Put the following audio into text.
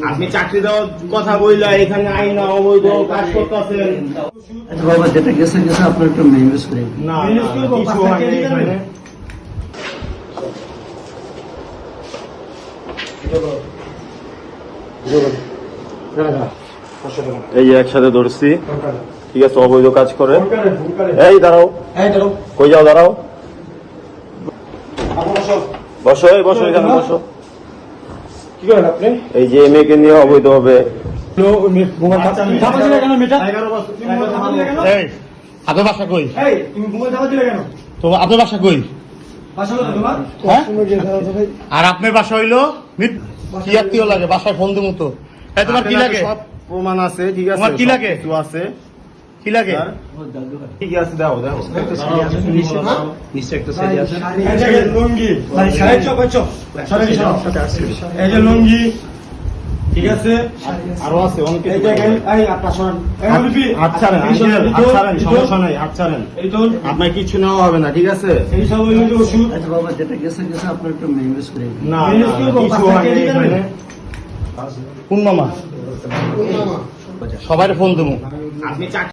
আপনি চাকরি দেওয়ার কথা বললা এখানে আইন অবৈধ কাজ করতেছেন। বাবা যেটা গেছে গেছে আপনার একটু ম্যানেজ করে না কিছু হয় না এখানে। এই যে একসাথে ধরছি, ঠিক আছে, অবৈধ কাজ করে। এই দাঁড়াও, কই যাও, দাঁড়াও, বসো, এই বসো, এখানে বসো। কি করেন আপনি? এই যে মেয়েকে নিয়ে অবৈধ হবে। আপনার বাসা কই? তুমি মোবাইল চাপা দিলে কেন? তো আপনার বাসা কই? বাসা হলো তোমার? হ্যাঁ? আর আপনার বাসা হইলো কি আত্মীয় লাগে? বাসায় ফোন দেবো তো। এই তোমার কি লাগে? সব প্রমাণ আছে, ঠিক আছে, তোমার কি লাগে? কিছু আছে, কি লাগে? ঠিক আছে, দাও দাও। নিশ্চয় একটা সাইজ আছে। এই যে লুঙ্গি, এই যে লুঙ্গি, ঠিক আছে। আরো আছে অনেক এই কিছু। দেখেন, এই আপনার শোনেন, আচ্ছা সমস্যা নাই, আচ্ছা এই তো আপনার কিছু নেওয়া হবে না, ঠিক আছে। এই সব হইলো ওষুধ। আচ্ছা বাবা যেটা গেছে গেছে আপনার একটু ম্যানেজ করে না Manage করবো, কিছু বাচ্চা হয় না কে দিবেন? এখানে। কোন মামা? সবাই ফোন দেবো। আপনি চাকরি